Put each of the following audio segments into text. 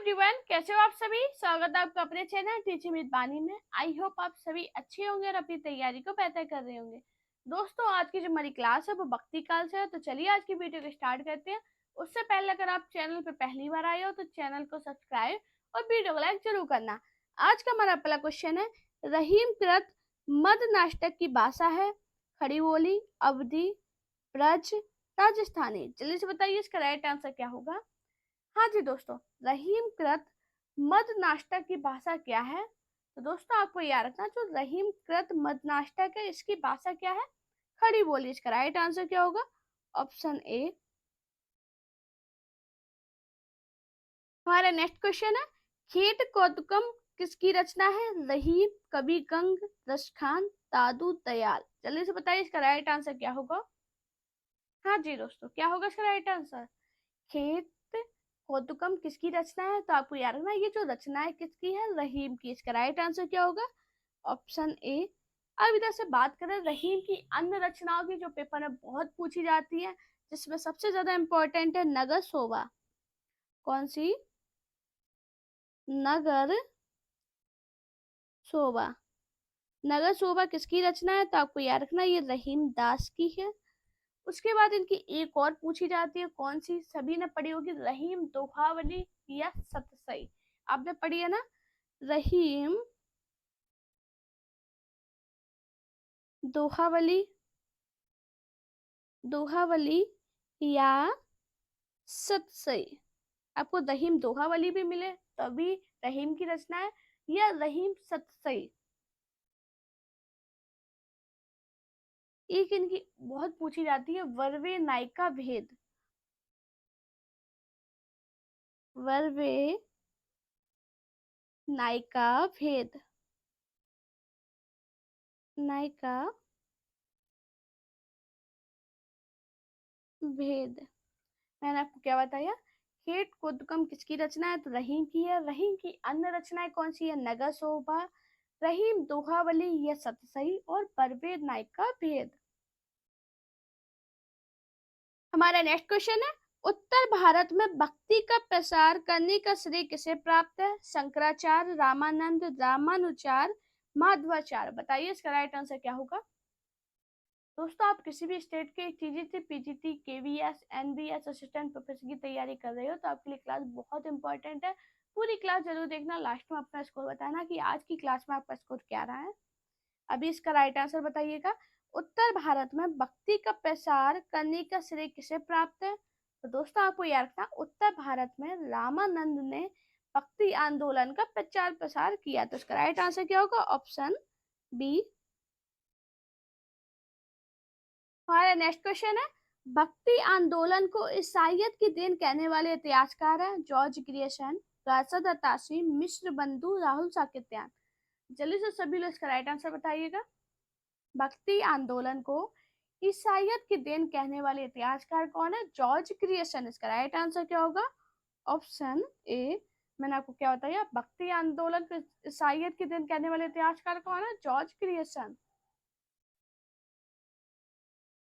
Everyone, कैसे हो आप सभी। स्वागत है आपका अपने चैनल टीचिंग विद बानी में। आई होप आप सभी अच्छे होंगे और अपनी तैयारी को बेहतर कर रहे होंगे। दोस्तों, आज की जो हमारी क्लास है वो भक्ति काल से है, तो चलिए आज की वीडियो को स्टार्ट करते हैं। उससे पहले अगर आप चैनल पर पहली बार आए हो तो चैनल को सब्सक्राइब और वीडियो को लाइक जरूर करना। आज का हमारा पहला क्वेश्चन है, रहीम कृत मद नाटक की भाषा है खड़ी बोली, अवधी, ब्रज, राजस्थानी। जल्दी से बताइए इसका राइट आंसर क्या होगा। हाँ जी दोस्तों, रहीम कृत मद नाटक की भाषा क्या है। तो दोस्तों आपको याद रखना, जो रहीम कृत मद नाटक है इसकी भाषा क्या है, खड़ी बोली। इसका राइट आंसर क्या होगा, ऑप्शन ए। हमारा नेक्स्ट क्वेश्चन है, खेत कौतुकम किसकी रचना है, रहीम, कवि गंग, रसखान, दादू दयाल। जल्दी से बताइए इसका राइट आंसर क्या होगा। हाँ जी दोस्तों, क्या होगा इसका राइट आंसर, खेत कौतुकम किसकी रचना है। तो आपको याद रखना, ये जो रचना है किसकी है, रहीम की। इसका राइट आंसर क्या होगा, ऑप्शन ए। अब इधर से बात करें रहीम की अन्य रचनाओं की, जो पेपर में बहुत पूछी जाती है, जिसमें सबसे ज्यादा इंपॉर्टेंट है नगर शोभा। कौन सी, नगर शोभा। नगर शोभा किसकी रचना है, तो आपको याद रखना ये रहीम दास की है। उसके बाद इनकी एक और पूछी जाती है, कौन सी, सभी ने पढ़ी होगी, रहीम दोहावली या सतसई। आपने पढ़ी है ना, रहीम दोहावली, दोहावली या सतसई। आपको रहीम दोहावली भी मिले तभी रहीम की रचना है, या रहीम सतसई। एक इनकी बहुत पूछी जाती है, वर्वे नायिका भेद। वर्वे नायिका भेद, नायिका भेद। मैंने आपको क्या बताया, खेत कोदकम किसकी रचना है, तो रहीम की है। रहीम की अन्य रचनाएं कौन सी है, नगर शोभा, रहीम दोहावली या सतसई, और परवेद नायक का भेद। हमारा नेक्स्ट क्वेश्चन है, उत्तर भारत में भक्ति का प्रसार करने का श्रेय किसे प्राप्त है, शंकराचार्य, रामानंद, रामानुचार, माधवाचार्य। बताइए इसका राइट आंसर क्या होगा। दोस्तों, आप किसी भी स्टेट के TGT, PGT, KVS, NBS assistant professor की तैयारी कर रहे हो तो आपके लिए क्लास बहुत इंपॉर्टेंट है। पूरी क्लास जरूर देखना, लास्ट में अपना स्कोर बताना कि आज की क्लास में आपका स्कोर क्या रहा है। अभी इसका राइट आंसर बताइएगा। उत्तर भारत में भक्ति का प्रसार करने का श्रेय किसे प्राप्त है। तो दोस्तों आपको याद रखना, उत्तर भारत में रामानंद ने भक्ति आंदोलन का प्रचार प्रसार किया। तो इसका राइट आंसर क्या होगा, ऑप्शन बी। हमारा नेक्स्ट क्वेश्चन है, भक्ति आंदोलन को ईसाइयत की देन कहने वाले इतिहासकार हैं जॉर्ज ग्रियर्सन, राशिद अताशी, मिश्र बंधु, राहुल साकित्यान। जल्दी से सभी लोग इसका राइट आंसर बताइएगा। भक्ति आंदोलन को ईसाइयत की देन कहने वाले इतिहासकार कौन है, जॉर्ज ग्रियर्सन। इसका राइट आंसर क्या होगा, ऑप्शन ए। मैंने आपको क्या बताया, भक्ति आंदोलन को ईसाइयत की देन कहने वाले इतिहासकार कौन है, जॉर्ज ग्रियर्सन।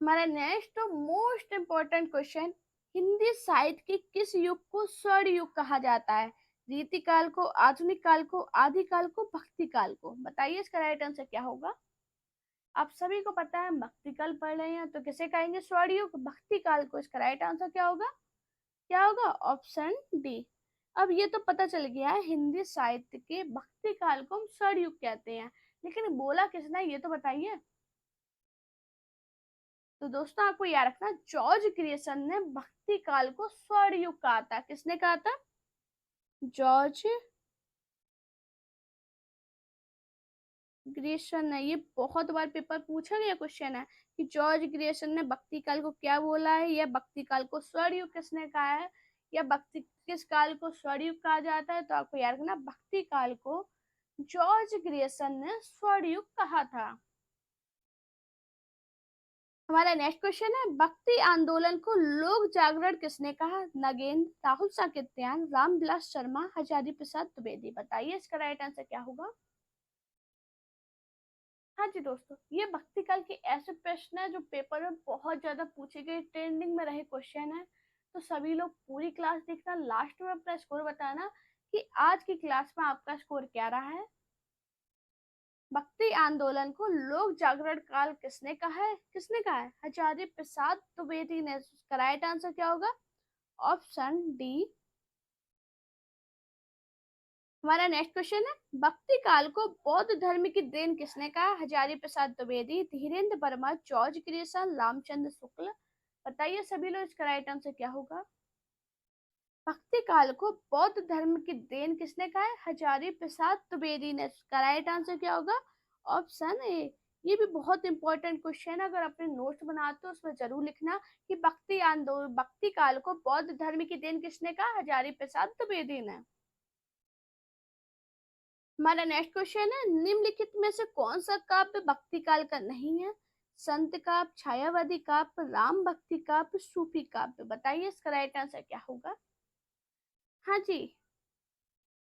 हमारा next most important question, Hindi साहित्य के किस युग को स्वर्ण युग कहा जाता है, रीति काल को, आधुनिक काल को, आदि काल को, भक्ति काल को। बताइए इसका राइट आंसर क्या होगा। आप सभी को पता है भक्ति काल पढ़ रहे हैं तो किसे कहेंगे, स्वर्ण युग, भक्ति काल को। इसका राइट आंसर क्या होगा, क्या होगा, ऑप्शन डी। अब ये तो पता चल गया है, हिंदी साहित्य के भक्ति काल को हम स्वर्ण युग कहते हैं, लेकिन बोला किसने ये तो बताइए। तो दोस्तों आपको याद रखना, जॉर्ज ग्रियर्सन ने भक्ति काल को स्वर्ण युग कहा था। किसने कहा था, जॉर्ज ग्रियर्सन ने। ये बहुत बार पेपर पूछा गया क्वेश्चन है कि जॉर्ज ग्रियर्सन ने भक्ति काल को क्या बोला है, या भक्ति काल को स्वर्ण युग किसने कहा है, या भक्ति किस काल को स्वर्ण युग कहा जाता है। तो आपको याद रखना, भक्ति काल को जॉर्ज ग्रियर्सन ने स्वर्ण युग कहा था। हमारा नेक्स्ट क्वेश्चन है, भक्ति आंदोलन को लोक जागरण किसने कहा, नगेंद्र, राहुल साकित्यान, रामविलास शर्मा, हजारी प्रसाद द्विवेदी। बताइए इसका राइट आंसर क्या होगा। हाँ जी दोस्तों, ये भक्ति काल के ऐसे प्रश्न है जो पेपर में बहुत ज्यादा पूछे गए, ट्रेंडिंग में रहे क्वेश्चन है। तो सभी लोग पूरी क्लास देखना, लास्ट में अपना स्कोर बताना कि आज की क्लास में आपका स्कोर क्या रहा है। भक्ति आंदोलन को लोक जागरण काल किसने कहा है? हजारी प्रसाद द्विवेदी ने। करेक्ट आंसर क्या होगा? Option D. हमारा नेक्स्ट क्वेश्चन है, भक्ति काल को बौद्ध धर्म की देन किसने कहा? Hazari Prasad Dwivedi, Dhirendra Verma, George Grayson, Ramchandra Shukla. बताइए सभी लोग, इसका राइट आंसर क्या होगा? भक्ति काल को बौद्ध धर्म की देन किसने कहा है? हजारी प्रसाद द्विवेदी ने। इसका राइट आंसर क्या होगा? Option A. ये भी बहुत इंपॉर्टेंट क्वेश्चन है, अगर अपने नोट्स बनाते हो उसमें जरूर लिखना कि भक्ति काल को बौद्ध धर्म की देन किसने कहा? हजारी प्रसाद द्विवेदी ने। हमारा नेक्स्ट क्वेश्चन है, निम्नलिखित में से कौन सा काव्य भक्ति काल का नहीं है? संत काव्य, छायावादी काव्य, राम भक्ति काव्य, सूफी काव्य। बताइए इसका राइट आंसर क्या होगा? हाँ जी,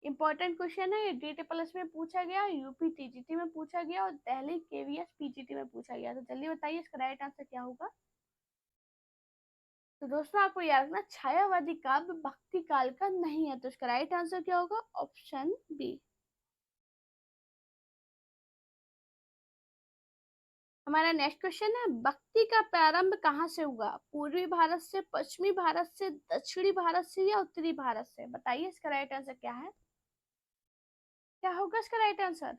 इंपॉर्टेंट क्वेश्चन है ये। डीटी प्लस में पूछा गया, यूपी टीजीटी में पूछा गया और दिल्ली केवीएस पीजीटी में पूछा गया। तो जल्दी बताइए इसका राइट आंसर क्या होगा? तो दोस्तों आपको याद रखना, छायावादी काव्य भक्ति काल का नहीं है। तो इसका राइट आंसर क्या होगा? Option B. हमारा नेक्स्ट क्वेश्चन है, भक्ति का प्रारंभ कहाँ से हुआ? पूर्वी भारत से, पश्चिमी भारत से, दक्षिणी भारत से या उत्तरी भारत से? बताइए इसका राइट आंसर क्या है? क्या होगा इसका राइट आंसर?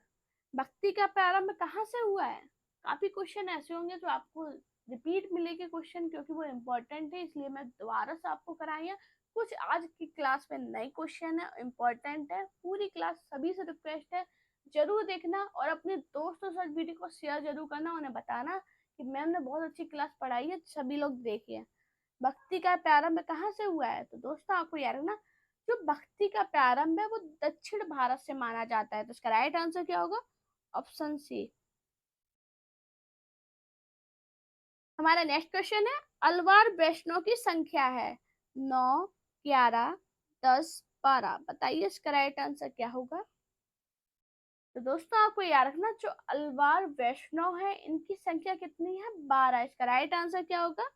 भक्ति का प्रारंभ कहाँ से हुआ है? काफी क्वेश्चन ऐसे होंगे जो आपको रिपीट मिलेंगे क्वेश्चन, क्योंकि वो इम्पोर्टेंट है, इसलिए मैं दोबारा से आपको कराई है। कुछ आज की क्लास में नए क्वेश्चन है, इम्पोर्टेंट है। पूरी क्लास सभी से रिक्वेस्ट है जरूर देखना और अपने दोस्तों से वीडियो को शेयर जरूर करना, उन्हें बताना कि मैम ने बहुत अच्छी क्लास पढ़ाई है, सभी लोग देखिए। भक्ति का प्रारंभ कहाँ से हुआ है? तो दोस्तों आपको याद रखना, जो भक्ति का प्रारंभ है वो दक्षिण भारत से माना जाता है। तो इसका राइट आंसर क्या होगा? Option C. हमारा नेक्स्ट क्वेश्चन है, अलवार वैष्णव की संख्या है 9, 11, 10, 12। बताइए इसका राइट आंसर क्या होगा? तो दोस्तों आपको याद रखना, जो अलवार वैष्णव है इनकी संख्या कितनी है? 12। इसका राइट आंसर क्या होगा?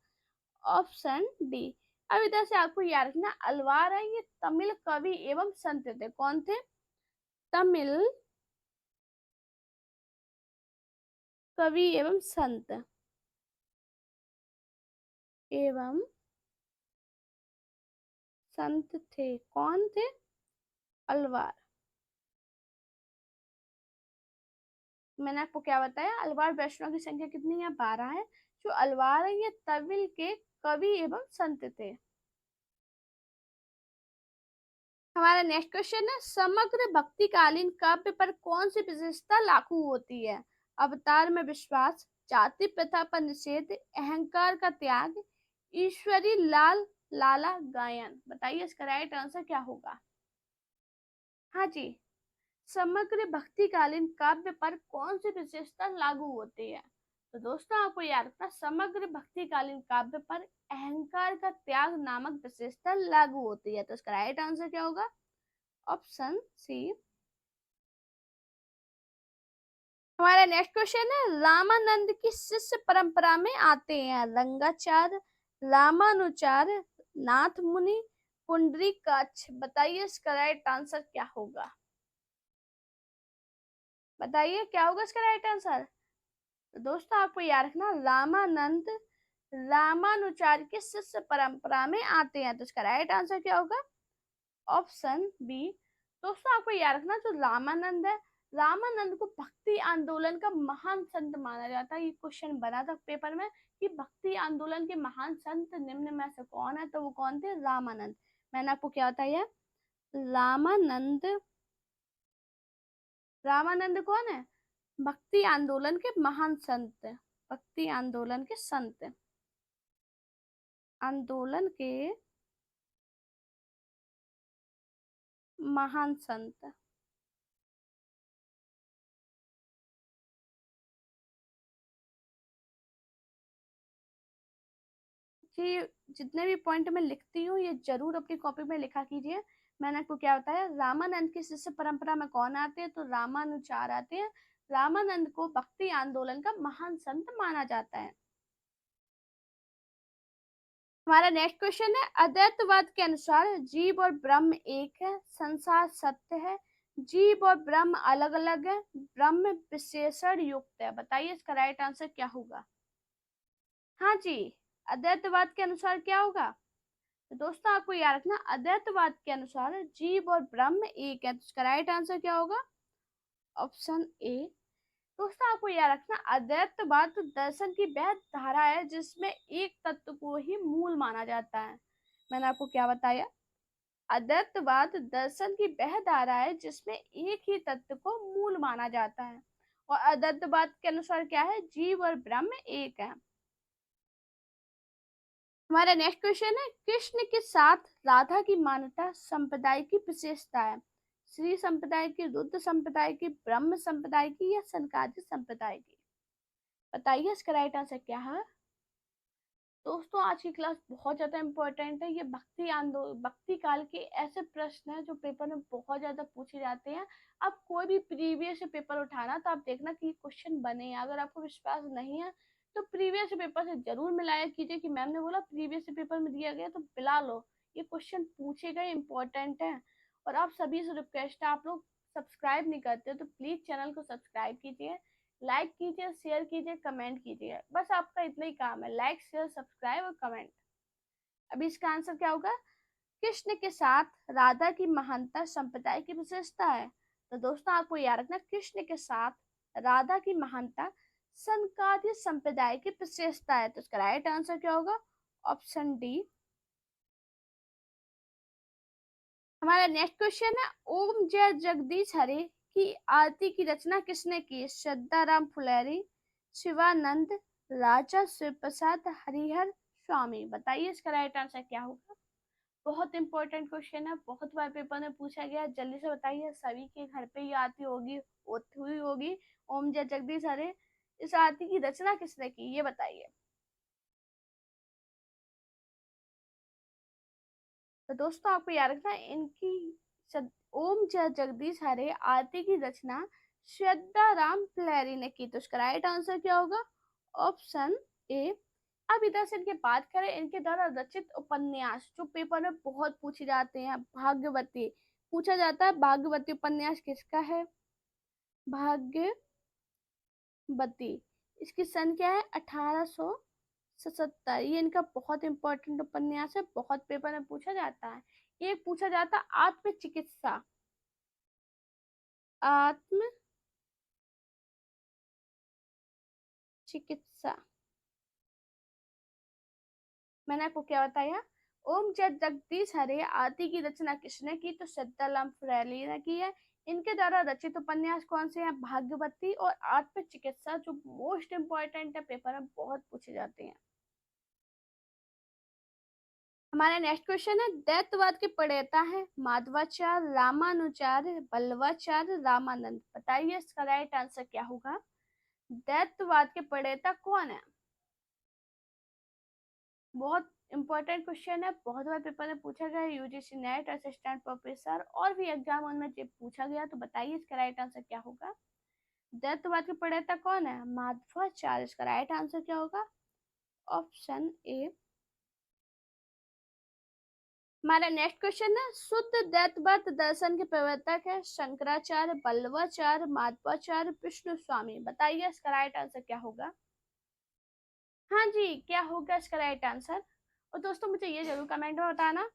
Option D. अब इधर से आपको याद रखना, अलवार है ये तमिल कवि एवं संत थे। कौन थे? तमिल कवि एवं संत एवं संत थे। कौन थे? अलवार। मैंने आपको क्या बताया? अलवार वैष्णव की संख्या कितनी है? 12 है। जो अलवार है ये तमिल के कवि एवं संत थे। हमारा नेक्स्ट क्वेश्चन है, समग्र भक्तिकालीन काव्य पर कौन सी विशेषता लागू होती है? अवतार में विश्वास, जाति प्रथा पर निषेध, अहंकार का त्याग, ईश्वरी लाल लाला गायन। बताइए इसका राइट आंसर क्या होगा? हाँ जी, समग्र भक्तिकालीन काव्य पर कौन सी विशेषता लागू होती है? तो दोस्तों आपको याद रखना, समग्र भक्तिकालीन काव्य पर अहंकार का त्याग नामक विशेषता लागू होती है। तो इसका राइट आंसर क्या होगा? Option C. हमारा नेक्स्ट क्वेश्चन है, रामानंद की शिष्य परंपरा में आते हैं रंगाचार्य, रामानुचार, नाथ मुनि, पुंडरीकाक्ष। बताइए इसका राइट आंसर क्या होगा? बताइए क्या होगा इसका राइट आंसर? तो दोस्तों आपको याद रखना, रामानंद रामानुचार्य की शिष्य परंपरा में आते हैं। तो इसका राइट आंसर क्या होगा? Option B. दोस्तों आपको याद रखना, जो रामानंद है, रामानंद को भक्ति आंदोलन का महान संत माना जाता है। ये क्वेश्चन बना था पेपर में कि भक्ति आंदोलन के महान संत निम्न में से कौन है? तो वो कौन थे? रामानंद। मैंने आपको क्या बताया? रामानंद। रामानंद कौन है? भक्ति आंदोलन के महान संत, भक्ति आंदोलन के संत, आंदोलन के महान संत। जी, जितने भी पॉइंट मैं लिखती हूँ ये जरूर अपनी कॉपी में लिखा कीजिए। मैंने आपको क्या बताया? रामानंद की शिष्य परंपरा में कौन आते हैं? तो रामानुचार आते हैं। रामानंद को भक्ति आंदोलन का महान संत माना जाता है। हमारा नेक्स्ट क्वेश्चन है, अद्वैतवाद के अनुसार जीव और ब्रह्म एक है, संसार सत्य है, जीव और ब्रह्म अलग अलग है, ब्रह्म विशेषण युक्त है। बताइए इसका राइट आंसर क्या होगा। हाँ जी, अद्वैतवाद के अनुसार क्या होगा। तो दोस्तों आपको याद रखना, अद्वैतवाद के अनुसार जीव और ब्रह्म एक है, तो इसका राइट आंसर क्या होगा, ऑप्शन ए। दोस्तों आपको याद रखना, अद्वैतवाद दर्शन की वह धारा है जिसमें एक तत्व को ही मूल माना जाता है। मैंने आपको क्या बताया, अद्वैतवाद दर्शन की वह धारा है जिसमें एक ही तत्व को मूल माना जाता है, और अद्वैतवाद के अनुसार क्या है, जीव और ब्रह्म एक है। हमारा नेक्स्ट क्वेश्चन है, कृष्ण के साथ राधा की मान्यता संप्रदाय की विशेषता है, श्री संप्रदाय की, रुद्र संप्रदाय की, ब्रह्म संप्रदाय की, या सनकादिक संप्रदाय की। बताइए इसका राइट आंसर क्या है। दोस्तों आज की क्लास बहुत ज्यादा इंपॉर्टेंट है। ये भक्ति आंदोलन, भक्ति काल के ऐसे प्रश्न हैं जो पेपर में बहुत ज्यादा पूछे जाते हैं। आप कोई भी प्रीवियस पेपर उठाना तो आप देखना कि क्वेश्चन बने हैं। अगर आपको विश्वास नहीं है तो प्रीवियस पेपर से जरूर मिलाया कीजिए कि मैम ने बोला प्रीवियस पेपर में दिया गया तो मिला लो, ये क्वेश्चन पूछे गए इंपॉर्टेंट है। और आप सभी से रिक्वेस्ट है, आप लोग सब्सक्राइब नहीं करते तो प्लीज चैनल को सब्सक्राइब कीजिए, लाइक कीजिए, शेयर कीजिए, कमेंट कीजिए। बस आपका इतना ही काम है, लाइक शेयर सब्सक्राइब और कमेंट। अभी इसका आंसर क्या होगा, कृष्ण के साथ राधा की महानता संप्रदाय की विशेषता है। तो दोस्तों आपको याद रखना, कृष्ण के साथ राधा की महानता सनकादिक संप्रदाय की विशेषता है। तो इसका राइट आंसर क्या होगा, ऑप्शन डी। हमारा नेक्स्ट क्वेश्चन है, ओम जय जगदीश हरे की आरती की रचना किसने की, श्रद्धाराम फुलेरी, शिवानंद, राजा शिव प्रसाद, हरिहर स्वामी। बताइए इसका राइट आंसर क्या होगा। बहुत इंपॉर्टेंट क्वेश्चन है, बहुत बार पेपर में पूछा गया। जल्दी से बताइए, सभी के घर पे ये आरती होगी, होती हुई होगी, ओम जय जगदीश हरे। इस आरती की रचना किसने की, ये बताइए। तो दोस्तों आपको याद रखना, इनकी ओम जय जगदीश हरे आरती की रचना श्रद्धा राम प्लेरी ने की। तो इसका राइट आंसर क्या होगा, ऑप्शन ए। अब इधर से इनके बात करें, इनके द्वारा रचित उपन्यास जो पेपर में बहुत पूछे जाते हैं, भाग्यवती पूछा जाता है, भाग्यवती उपन्यास किसका है, भाग्यवती। इसकी सन क्या है, 1877। ये इनका बहुत इंपॉर्टेंट उपन्यास है, बहुत पेपर में पूछा जाता है। एक पूछा जाता है आत्म चिकित्सा, आत्म चिकित्सा। मैंने आपको क्या बताया, ओम जय जगदीश हरे आरती की रचना किसने की, तो श्रद्धाराम फुलेरी ने की है। इनके द्वारा रचित उपन्यास कौन से हैं, भाग्यवती और आत्म चिकित्सा, जो मोस्ट इंपॉर्टेंट है, पेपर में बहुत पूछे जाते हैं। हमारा नेक्स्ट क्वेश्चन है, दैत्यवाद के प्रणेता है माधवाचार्य, रामानुचार्य, बल्लवाचार्य, रामानंद। बताइए इसका राइट आंसर क्या होगा। दैत्यवाद के प्रणेता कौन है, बहुत इंपॉर्टेंट क्वेश्चन है, बहुत बार पेपर में पूछा गया है, यूजीसी नेट असिस्टेंट प्रोफेसर और भी एग्जाम उनमें पूछा गया। तो बताइए इसका राइट आंसर क्या होगा। दैत्यवाद के प्रणेता कौन है, माधवाचार्य। इसका राइट आंसर क्या होगा, ऑप्शन ए। हमारा नेक्स्ट क्वेश्चन है, शुद्ध दैत्यवाद दर्शन के प्रवर्तक है शंकराचार्य, बल्लवाचार्य, माधवाचार्य, विष्णु स्वामी। बताइए इसका राइट आंसर क्या होगा। हाँ जी, क्या होगा इसका राइट आंसर। और दोस्तों मुझे ये जरूर कमेंट में बताना,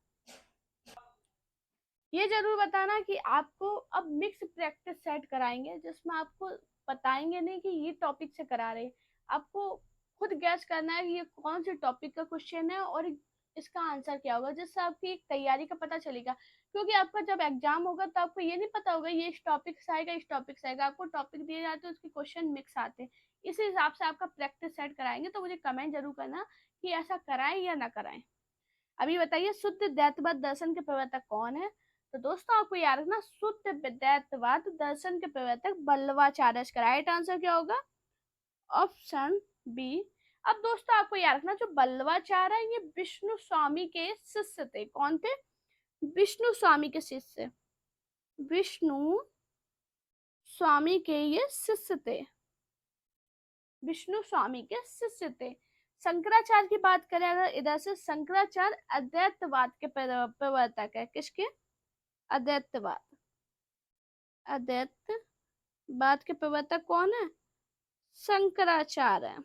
ये जरूर बताना कि आपको अब मिक्स प्रैक्टिस सेट कराएंगे, जिसमें आपको बताएंगे नहीं कि ये टॉपिक से करा रहे, आपको खुद गैस करना है कि ये कौन से टॉपिक का क्वेश्चन है और इसका आंसर क्या होगा, जिससे आपकी एक तैयारी का पता चलेगा। क्योंकि आपका जब एग्जाम होगा तो आपको ये नहीं पता होगा ये इस टॉपिक से आएगा, इस टॉपिक से आएगा। आपको टॉपिक दिए जाते हैं, उसके क्वेश्चन मिक्स आते हैं, इसी हिसाब से आपका प्रैक्टिस सेट कराएंगे। तो मुझे कमेंट जरूर करना कि ऐसा कराएं या ना कराएं। अभी बताइए, शुद्ध दैत्यवाद दर्शन के प्रवर्तक कौन है। तो दोस्तों आपको याद रखना, शुद्ध दैत्यवाद दर्शन के प्रवर्तक बल्लवाचार्य। इसका राइट आंसर क्या होगा, ऑप्शन बी। अब दोस्तों आपको याद रखना, जो बल्लवाचार्य है ये विष्णु स्वामी के शिष्य थे। कौन थे, विष्णु स्वामी के शिष्य, विष्णु स्वामी के ये शिष्य थे, विष्णु स्वामी के शिष्य थे। शंकराचार्य की बात करें अगर इधर से, शंकराचार्य अद्वैतवाद के प्रवर्तक है। किसके? अद्वैतवाद। अद्वैतवाद के प्रवर्तक कौन है? शंकराचार्य।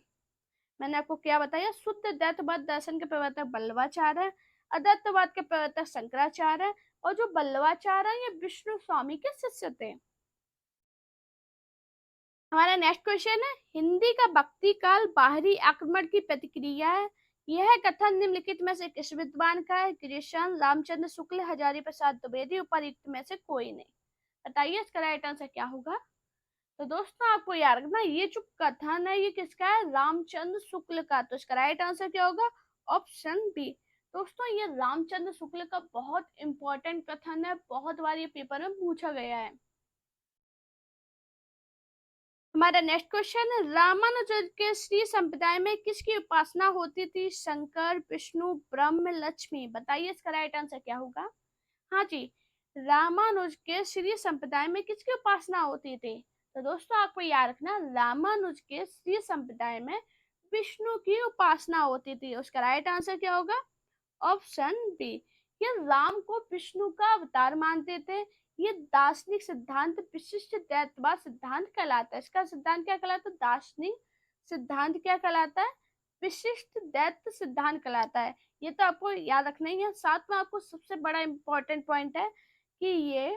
मैंने आपको क्या बताया? शुद्ध अद्वैतवाद दर्शन के प्रवर्तक बल्लवाचार्य है, अद्वैतवाद के प्रवर्तक शंकराचार्य है, और जो बल्लवाचार्य है ये विष्णु स्वामी के शिष्य थे। हमारा नेक्स्ट क्वेश्चन है, हिंदी का भक्ति काल बाहरी आक्रमण की प्रतिक्रिया है। यह कथन निम्नलिखित में से किस विद्वान का है? कृष्ण, रामचंद्र शुक्ल, हजारी प्रसाद द्विवेदी, उपर्युक्त में से कोई नहीं। बताइए इसका राइट आंसर क्या होगा? तो दोस्तों आपको याद रखना, ये जो कथन है ये किसका है? रामचंद्र शुक्ल का। तो इसका राइट आंसर क्या होगा? Option B. दोस्तों ये रामचंद्र शुक्ल का बहुत इंपॉर्टेंट कथन है, बहुत बार ये पेपर में पूछा गया है। हमारा नेक्स्ट क्वेश्चन है, रामानुजन के श्री संप्रदाय में किसकी उपासना होती थी? शंकर, विष्णु, ब्रह्म, लक्ष्मी। बताइए इसका राइट आंसर क्या होगा? हाँ जी, रामानुज के श्री संप्रदाय में किसकी उपासना होती थी? तो दोस्तों आपको याद रखना, रामानुज के श्री संप्रदाय में विष्णु की उपासना होती थी। उसका राइट आंसर क्या होगा? Option B. ये राम को विष्णु का अवतार मानते थे। ये दार्शनिक सिद्धांत विशिष्ट द्वैतवाद सिद्धांत कहलाता है। इसका सिद्धांत क्या कहलाता है? दार्शनिक सिद्धांत क्या कहलाता है? विशिष्ट द्वैत सिद्धांत कहलाता है। ये तो आपको याद रखना ही है। साथ में आपको सबसे बड़ा इंपॉर्टेंट पॉइंट है कि ये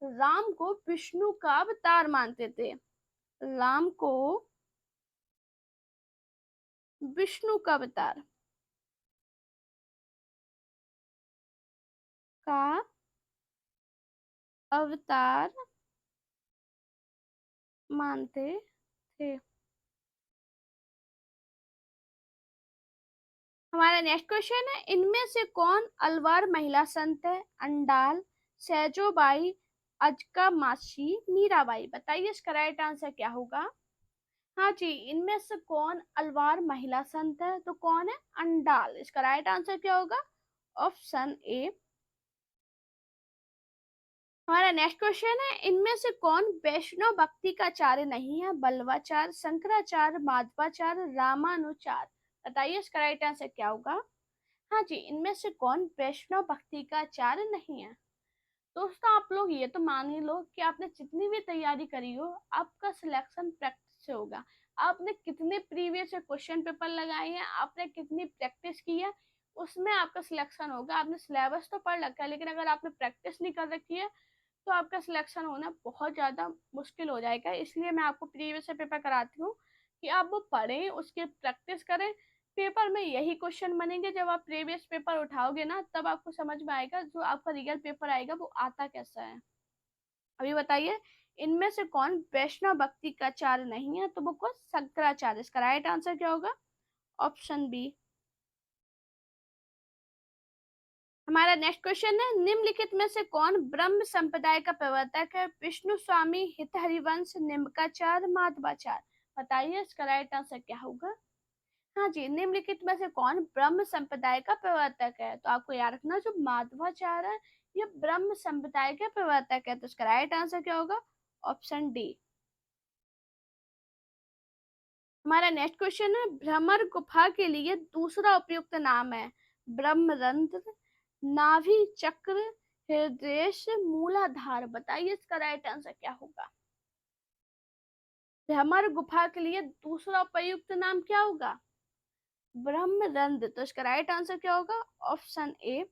राम को विष्णु का अवतार मानते थे। राम को विष्णु का अवतार मानते थे। हमारा नेक्स्ट क्वेश्चन है, इनमें से कौन अलवार महिला संत है? अंडाल, सैजोबाई, अजका मासी, मीराबाई। बताइए इसका राइट आंसर क्या होगा? हाँ जी, इनमें से कौन अलवार महिला संत है? तो कौन है? अंडाल। इसका राइट आंसर क्या होगा? Option A. हमारा नेक्स्ट क्वेश्चन है, इनमें से कौन वैष्णव भक्ति का आचार्य नहीं है? बल्लवाचार्य, शंकराचार्य, माधवाचार्य, रामानुचार्य। बताइए इसका राइट आंसर क्या होगा? हाँ जी, इनमें से कौन वैष्णव भक्ति का आचार्य नहीं है? दोस्तों आप लोग ये तो मान ही लो कि आपने जितनी भी तैयारी करी हो आपका सिलेक्शन प्रैक्टिस से होगा। आपने कितने प्रीवियस क्वेश्चन पेपर लगाए हैं, आपने कितनी प्रैक्टिस की है, उसमें आपका सिलेक्शन होगा। आपने सिलेबस तो पढ़ रखा है, लेकिन अगर आपने प्रैक्टिस नहीं कर रखी है तो आपका सिलेक्शन होना बहुत ज़्यादा मुश्किल हो जाएगा। इसलिए मैं आपको प्रीवियस पेपर कराती हूँ कि आप वो पढ़ें, उसकी प्रैक्टिस करें। पेपर में यही क्वेश्चन बनेंगे। जब आप प्रीवियस पेपर उठाओगे ना तब आपको समझ में आएगा जो आपका रियल पेपर आएगा वो आता कैसा है। अभी बताइए, इनमें से कौन वैष्णव भक्ति का आचार्य नहीं है? तो वो कौन? शंकराचार्य। इसका राइट आंसर क्या होगा? Option B. हमारा नेक्स्ट क्वेश्चन है, निम्नलिखित में से कौन ब्रह्म संप्रदाय का प्रवर्तक है? विष्णु स्वामी, हित हरिवंश, निम्बकाचार्य, माधवाचार्य। बताइए इसका राइट आंसर क्या होगा? हाँ जी, निम्नलिखित में से कौन ब्रह्म संप्रदाय का प्रवर्तक है? तो आपको याद रखना, जो माधवाचार्य है ये ब्रह्म संप्रदाय के प्रवर्तक है। तो इसका राइट आंसर क्या होगा? Option D. हमारा नेक्स्ट क्वेश्चन है, भ्रमर गुफा के लिए दूसरा उपयुक्त नाम है? ब्रह्मरंध्र, नाभि चक्र, हृदय, मूलाधार। बताइए इसका राइट आंसर क्या होगा? भ्रमर गुफा के लिए दूसरा उपयुक्त नाम क्या होगा? ब्रह्मरंध्र। तो इसका राइट आंसर क्या होगा? Option A.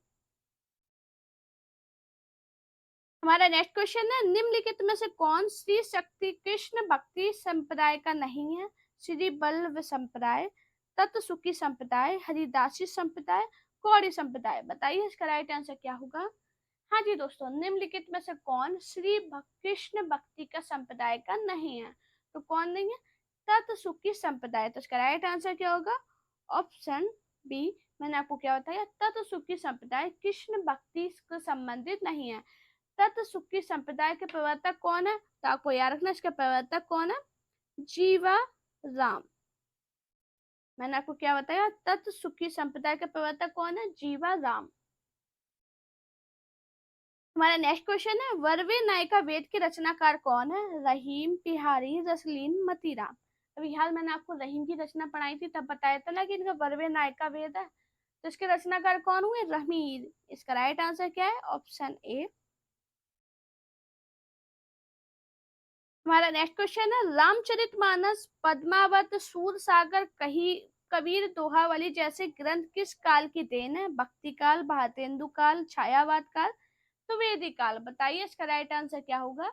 हमारा नेक्स्ट क्वेश्चन है, निम्नलिखित में से कौन श्री शक्ति कृष्ण भक्ति संप्रदाय का नहीं है? श्री बल्लभ संप्रदाय, तत्सुखी संप्रदाय, हरिदासी संप्रदाय, कौड़ी संप्रदाय। बताइए इसका राइट आंसर क्या होगा? हाँ जी दोस्तों, निम्नलिखित में से कौन श्री कृष्ण भक्ति का संप्रदाय का नहीं है? तो कौन नहीं है? तत्सुखी संप्रदाय। तो इसका राइट आंसर क्या होगा? Option B. मैंने आपको क्या बताया? तत्सुखी संप्रदाय कृष्ण भक्ति से संबंधित नहीं है। तत्सुखी संप्रदाय के प्रवर्तक कौन है? तो आपको याद रखना, इसका प्रवर्तक कौन है? जीवा राम। मैंने आपको क्या बताया? तत्सुखी संप्रदाय के प्रवर्तक कौन है? जीवा राम। हमारा नेक्स्ट क्वेश्चन है, वर्वे नायिका वेद के रचनाकार कौन है? रहीम, बिहारी, रसलीन, मतीराम। अभी हाल मैंने आपको रहीम की रचना पढ़ाई थी, तब बताया था ना कि इनका वर्वे नायका वेद है। तो इसके रचनाकार कौन हुए? रहीम। इसका राइट आंसर क्या है? Option A. हमारा नेक्स्ट क्वेश्चन है, रामचरितमानस, पद्मावत, सूरसागर, कही, कबीर दोहावली जैसे ग्रंथ किस काल की देन है? भक्ति काल, भारतेंदु काल, छायावाद काल, द्विवेदी काल। बताइए इसका राइट आंसर क्या होगा?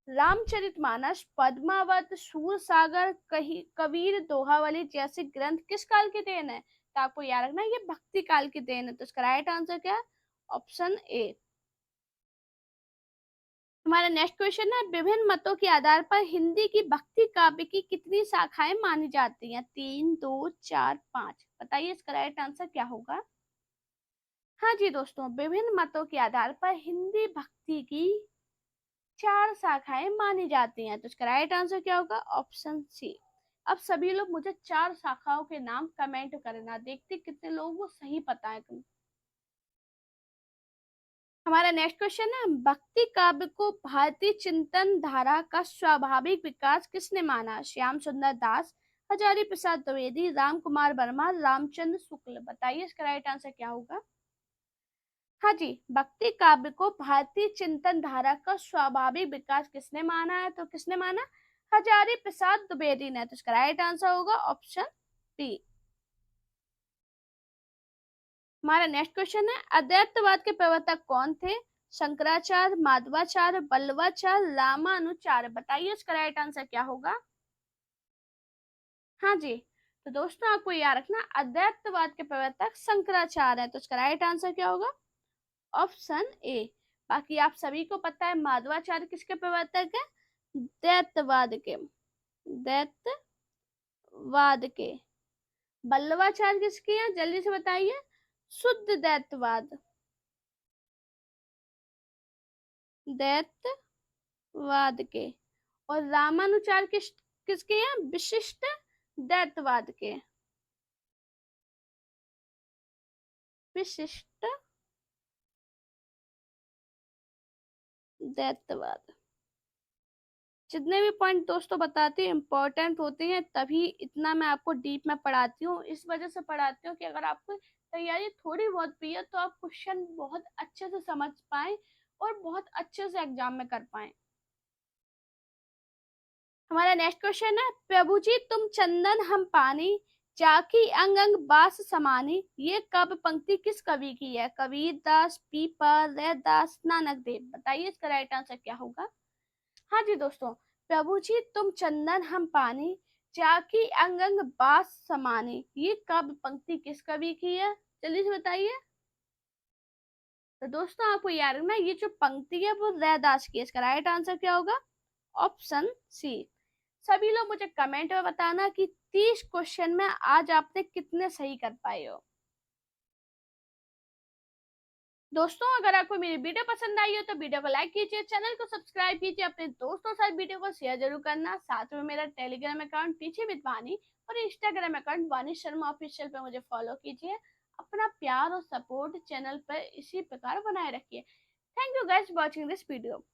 रामचरितमानस, पद्मावत, सूरसागर, कही, कबीर दोहावली जैसे ग्रंथ किस काल की देन है? तो आपको याद रखना ये भक्ति काल की देन है। तो इसका राइट आंसर क्या है? Option A. हमारा नेक्स्ट क्वेश्चन है, विभिन्न मतों के आधार पर हिंदी की भक्ति काव्य की कितनी शाखाएं मानी जाती हैं? 3, 2, 4, 5। बताइए इसका राइट आंसर क्या होगा? हाँ जी दोस्तों, विभिन्न मतों के आधार पर हिंदी भक्ति की 4 शाखाएं मानी जाती हैं। तो इसका राइट आंसर क्या होगा? Option C. अब सभी लोग मुझे 4 शाखाओं के नाम कमेंट करना, देखते कितने लोगों को सही पता है। हमारा नेक्स्ट क्वेश्चन है, भक्ति काव्य को भारतीय चिंतन धारा का स्वाभाविक विकास किसने माना? श्याम सुंदर दास, हजारी प्रसाद द्विवेदी, राम कुमार वर्मा, रामचंद्र शुक्ल। बताइए इसका राइट आंसर क्या होगा? हाँ जी, भक्ति काव्य को भारतीय चिंतन धारा का स्वाभाविक विकास किसने माना है? तो किसने माना? हजारी प्रसाद द्विवेदी ने। तो इसका राइट आंसर होगा ऑप्शन बी। हमारा नेक्स्ट क्वेश्चन है, अद्वैतवाद के प्रवर्तक कौन थे? शंकराचार्य, माधवाचार्य, बल्लवाचार्य, रामानुचार्य। बताइए इसका राइट आंसर क्या होगा? हाँ जी, तो दोस्तों आपको याद रखना अद्वैतवाद के प्रवर्तक शंकराचार्य है। तो इसका राइट आंसर क्या होगा? Option A. बाकी आप सभी को पता है माधवाचार्य किसके प्रवर्तक है? दैतवाद के। दैतवाद के। बल्लवाचार्य किसके हैं? जल्दी से बताइए। शुद्ध दैतवाद। दैतवाद के। और रामानुचार किसके हैं? विशिष्ट दैतवाद के। विशिष्ट दैतवाद। जितने भी पॉइंट दोस्तों बताती हूँ इंपॉर्टेंट होते हैं, तभी इतना मैं आपको डीप में पढ़ाती हूँ। इस वजह से पढ़ाती हूँ कि अगर आपको तैयारी थोड़ी बहुत भी है तो आप क्वेश्चन बहुत अच्छे से समझ पाए और बहुत अच्छे से एग्जाम में कर पाए। हमारा नेक्स्ट क्वेश्चन है, प्रभु जी तुम चंदन हम पानी, जाकी अंग अंग बास समानी, ये काव्य पंक्ति किस कवि की है? कबीर दास, पीपर, रैदास, नानक देव। बताइए इसका राइट आंसर क्या होगा? हाँ जी दोस्तों, प्रभु जी तुम चंदन हम पानी, जाकी अंग अंग बास समानी, ये काव्य पंक्ति किस कवि की है? जल्दी से बताइए। तो दोस्तों आपको याद रखना ये जो पंक्ति है वो रैदास की है। इसका राइट आंसर क्या होगा? Option C. सभी लोग मुझे कमेंट में बताना कि 30 क्वेश्चन में आज आपने कितने सही कर पाए हो। दोस्तों अगर आपको मेरी वीडियो पसंद आई हो तो वीडियो को लाइक कीजिए, चैनल को सब्सक्राइब कीजिए, अपने दोस्तों के साथ वीडियो को शेयर जरूर करना। साथ में मेरा टेलीग्राम अकाउंट टीचिंग विद वानी और इंस्टाग्राम अकाउंट वानी शर्मा ऑफिशियल पे मुझे फॉलो कीजिए। अपना प्यार और सपोर्ट चैनल पर इसी प्रकार बनाए रखिए। Thank you guys watching this video.